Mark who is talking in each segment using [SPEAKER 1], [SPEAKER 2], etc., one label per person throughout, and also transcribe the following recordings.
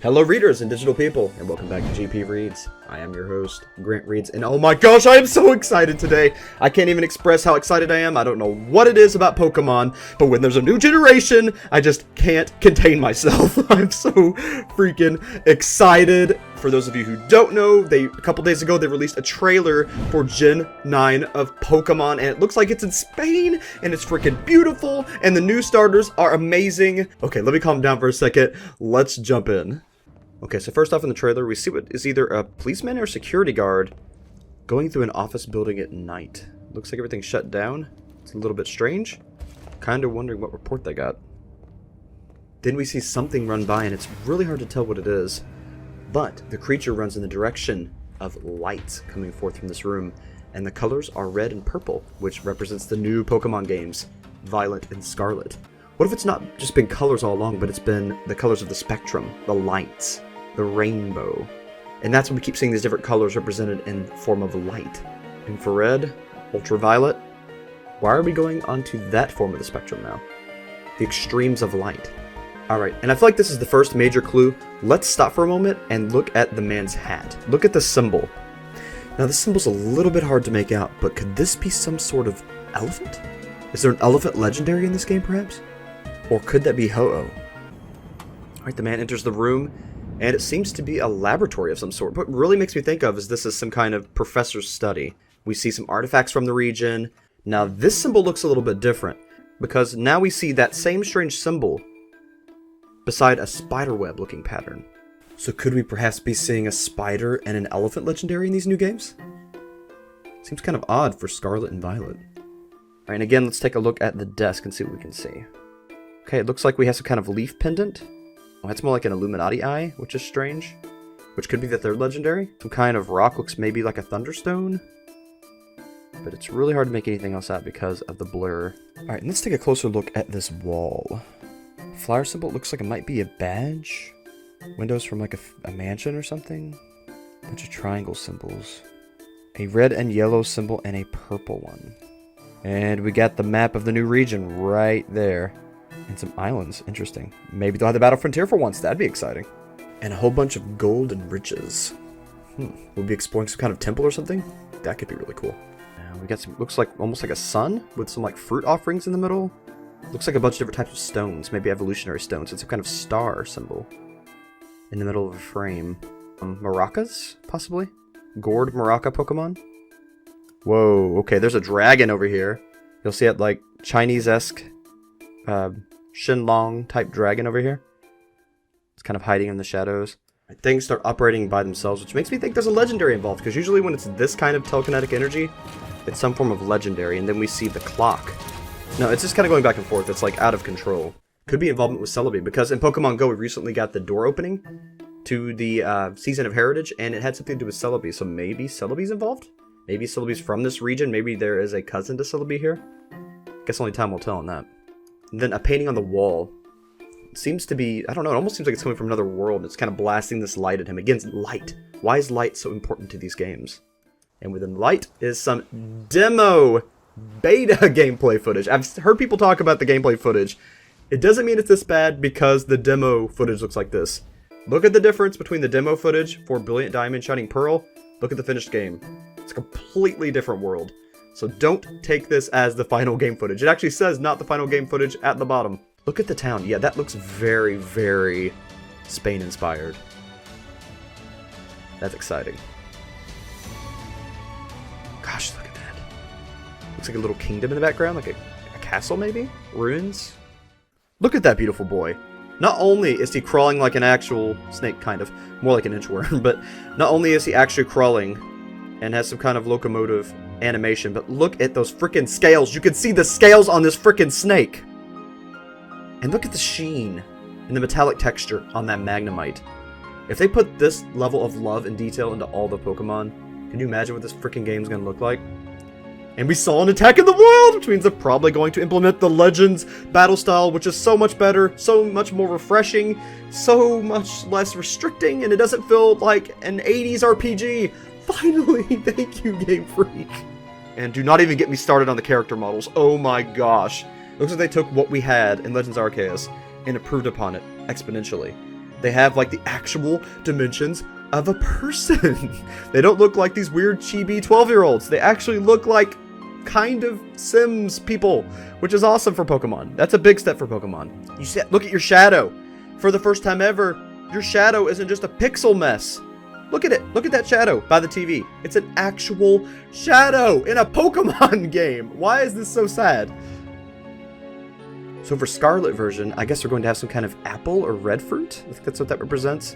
[SPEAKER 1] Hello readers and digital people, and welcome back to GP Reads. I am your host, Grant Reads, and oh my gosh, I am so excited today! I can't even express how excited I am. I don't know what it is about Pokemon, but when there's a new generation, I just can't contain myself. I'm so freaking excited. For those of you who don't know, a couple days ago, they released a trailer for Gen 9 of Pokemon, and it looks like it's in Spain, and it's freaking beautiful, and the new starters are amazing. Okay, let me calm down for a second. Let's jump in. Okay, so first off in the trailer, we see what is either a policeman or a security guard going through an office building at night. Looks like everything's shut down. It's a little bit strange. Kind of wondering what report they got. Then we see something run by, and it's really hard to tell what it is. But the creature runs in the direction of light coming forth from this room, and the colors are red and purple, which represents the new Pokemon games, Violet and Scarlet. What if it's not just been colors all along, but it's been the colors of the spectrum, the lights, the rainbow? And that's when we keep seeing these different colors represented in form of light. Infrared, ultraviolet. Why are we going onto that form of the spectrum now? The extremes of light. Alright, and I feel like this is the first major clue. Let's stop for a moment and look at the man's hat. Look at the symbol. Now this symbol's a little bit hard to make out, but could this be some sort of elephant? Is there an elephant legendary in this game perhaps? Or could that be Ho-Oh? Alright, the man enters the room, and it seems to be a laboratory of some sort. What really makes me think of is this is some kind of professor's study. We see some artifacts from the region. Now this symbol looks a little bit different, because now we see that same strange symbol beside a spiderweb looking pattern. So could we perhaps be seeing a spider and an elephant legendary in these new games? Seems kind of odd for Scarlet and Violet. Alright, and again, let's take a look at the desk and see what we can see. Okay, it looks like we have some kind of leaf pendant. Well, that's more like an Illuminati eye, which is strange. Which could be the third legendary. Some kind of rock looks maybe like a thunderstone. But it's really hard to make anything else out because of the blur. Alright, let's take a closer look at this wall. Flower symbol looks like it might be a badge. Windows from like a mansion or something. Bunch of triangle symbols. A red and yellow symbol and a purple one. And we got the map of the new region right there. And some islands. Interesting. Maybe they'll have the Battle Frontier for once. That'd be exciting. And a whole bunch of gold and riches. We'll be exploring some kind of temple or something? That could be really cool. We got some, looks like almost like a sun with some like fruit offerings in the middle. Looks like a bunch of different types of stones. Maybe evolutionary stones. It's some kind of star symbol. In the middle of a frame. Maracas? Possibly? Gourd Maraca Pokemon? Whoa. Okay, there's a dragon over here. You'll see it like Chinese-esque Shenlong type dragon over here. It's kind of hiding in the shadows. Things start operating by themselves, which makes me think there's a legendary involved, because usually when it's this kind of telekinetic energy, it's some form of legendary, and then we see the clock. No, it's just kind of going back and forth. It's like out of control. Could be involvement with Celebi, because in Pokemon Go we recently got the door opening to the Season of Heritage, and it had something to do with Celebi, so maybe Celebi's involved? Maybe Celebi's from this region, maybe there is a cousin to Celebi here? Guess only time will tell on that. And then a painting on the wall. It seems to be, I don't know, it almost seems like it's coming from another world. It's kind of blasting this light at him. Again, light. Why is light so important to these games? And within light is some demo beta gameplay footage. I've heard people talk about the gameplay footage. It doesn't mean it's this bad because the demo footage looks like this. Look at the difference between the demo footage for Brilliant Diamond Shining Pearl. Look at the finished game. It's a completely different world. So don't take this as the final game footage. It actually says not the final game footage at the bottom. Look at the town. Yeah, that looks very, very Spain-inspired. That's exciting. Gosh, look at that. Looks like a little kingdom in the background, like a castle maybe? Ruins? Look at that beautiful boy. Not only is he crawling like an actual snake, kind of, more like an inchworm, but not only is he actually crawling and has some kind of locomotive animation, but look at those freaking scales. You can see the scales on this freaking snake. And look at the sheen and the metallic texture on that Magnemite. If they put this level of love and detail into all the Pokemon, can you imagine what this freaking game is going to look like? And we saw an attack in the world, which means they're probably going to implement the Legends battle style, which is so much better, so much more refreshing, so much less restricting, and it doesn't feel like an 80s RPG. Finally, thank you, Game Freak. And do not even get me started on the character models. Oh my gosh. It looks like they took what we had in Legends Arceus and improved upon it exponentially. They have like the actual dimensions of a person. They don't look like these weird chibi 12-year-olds. They actually look like kind of Sims people, which is awesome for Pokemon. That's a big step for Pokemon. You see, look at your shadow. For the first time ever, your shadow isn't just a pixel mess. Look at it. Look at that shadow by the TV. It's an actual shadow in a Pokemon game. Why is this so sad? So for Scarlet version, I guess we're going to have some kind of apple or red fruit. I think that's what that represents.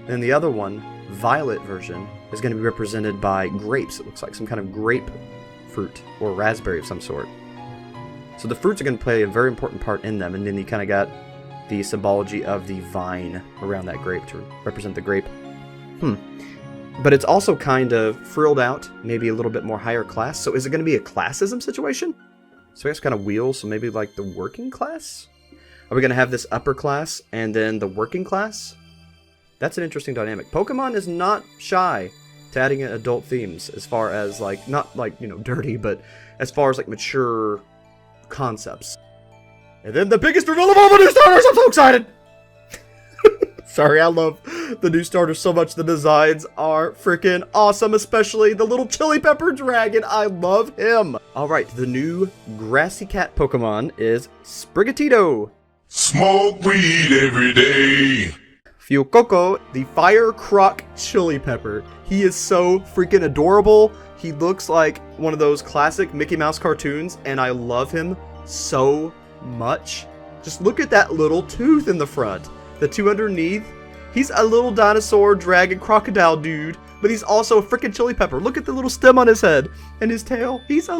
[SPEAKER 1] And the other one, Violet version, is going to be represented by grapes. It looks like some kind of grape fruit or raspberry of some sort. So the fruits are going to play a very important part in them, and then you kind of got the symbology of the vine around that grape to represent the grape. But it's also kind of frilled out, maybe a little bit more higher class. So is it going to be a classism situation? So I guess kind of wheels, so maybe like the working class? Are we going to have this upper class and then the working class? That's an interesting dynamic. Pokemon is not shy to adding in adult themes as far as like, not like, you know, dirty, but as far as like mature concepts. And then the biggest reveal of all the new starters! I'm so excited! Sorry, I love the new starters so much. The designs are freaking awesome, especially the little chili pepper dragon. I love him. All right, the new grassy cat Pokemon is Sprigatito.
[SPEAKER 2] Smoke weed every day.
[SPEAKER 1] Fuecoco, the fire croc chili pepper. He is so freaking adorable. He looks like one of those classic Mickey Mouse cartoons, and I love him so much. Just look at that little tooth in the front. The two underneath. He's a little dinosaur, dragon, crocodile dude, but he's also a freaking chili pepper. Look at the little stem on his head and his tail. He's a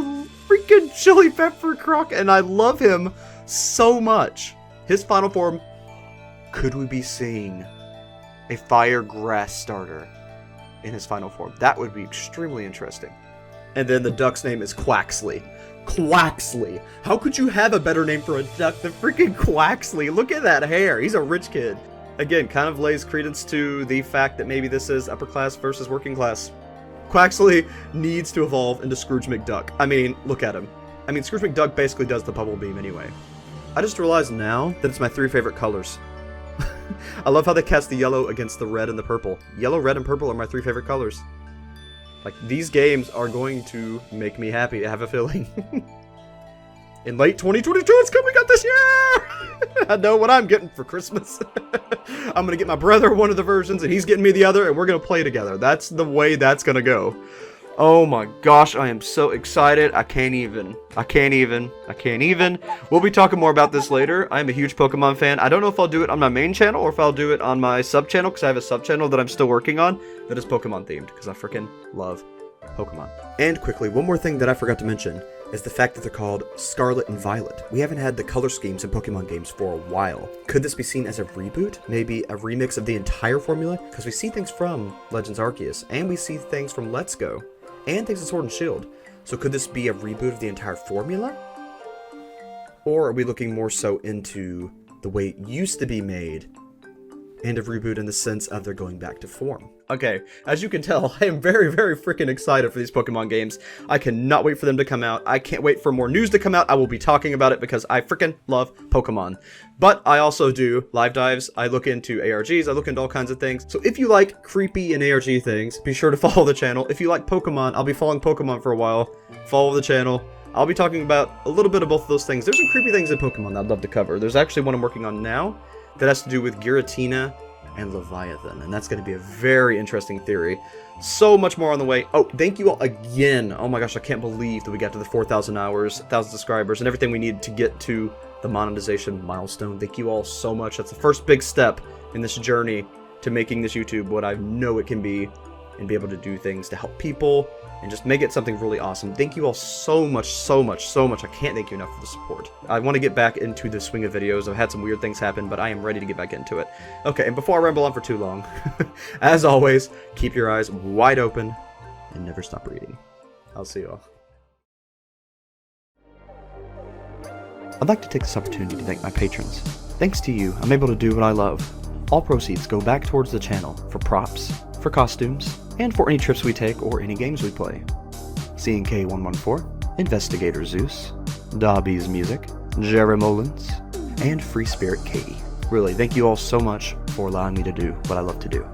[SPEAKER 1] freaking chili pepper croc, and I love him so much. His final form, could we be seeing a fire grass starter in his final form? That would be extremely interesting. And then the duck's name is Quaxly. Quaxly. How could you have a better name for a duck than freaking Quaxly? Look at that hair. He's a rich kid. Again, kind of lays credence to the fact that maybe this is upper class versus working class. Quaxly needs to evolve into Scrooge McDuck. I mean, look at him. I mean, Scrooge McDuck basically does the bubble beam anyway. I just realized now that it's my 3 favorite colors. I love how they cast the yellow against the red and the purple. Yellow, red, and purple are my 3 favorite colors. Like, these games are going to make me happy, I have a feeling. In late 2022, it's coming out this year! I know what I'm getting for Christmas. I'm gonna get my brother one of the versions, and he's getting me the other, and we're gonna play together. That's the way that's gonna go. Oh my gosh, I am so excited. I can't even. We'll be talking more about this later. I am a huge Pokemon fan. I don't know if I'll do it on my main channel or if I'll do it on my sub-channel, because I have a sub-channel that I'm still working on that is Pokemon themed, because I freaking love Pokemon. And quickly, one more thing that I forgot to mention is the fact that they're called Scarlet and Violet. We haven't had the color schemes in Pokemon games for a while. Could this be seen as a reboot? Maybe a remix of the entire formula? Because we see things from Legends Arceus, and we see things from Let's Go, and things in Sword and Shield. So could this be a reboot of the entire formula? Or are we looking more so into the way it used to be made, and a reboot in the sense of they're going back to form? Okay, as you can tell, I am very, very freaking excited for these Pokemon games. I cannot wait for them to come out. I can't wait for more news to come out. I will be talking about it because I freaking love Pokemon. But I also do live dives. I look into ARGs. I look into all kinds of things. So if you like creepy and ARG things, be sure to follow the channel. If you like Pokemon, I'll be following Pokemon for a while. Follow the channel. I'll be talking about a little bit of both of those things. There's some creepy things in Pokemon that I'd love to cover. There's actually one I'm working on now that has to do with Giratina and Leviathan, and that's going to be a very interesting theory. So much more on the way. Oh, thank you all again. Oh my gosh, I can't believe that we got to the 4,000 hours, 1,000 subscribers, and everything we need to get to the monetization milestone. Thank you all so much. That's the first big step in this journey to making this YouTube what I know it can be, and be able to do things to help people and just make it something really awesome. Thank you all so much. I can't thank you enough for the support. I want to get back into the swing of videos. I've had some weird things happen, but I am ready to get back into it. Okay, and before I ramble on for too long, as always, keep your eyes wide open and never stop reading. I'll see you all. I'd like to take this opportunity to thank my patrons. Thanks to you, I'm able to do what I love. All proceeds go back towards the channel for props, for costumes, and for any trips we take or any games we play. CNK114, Investigator Zeus, Dobby's Music, Jerry Mullins, and Free Spirit Katie. Really, thank you all so much for allowing me to do what I love to do.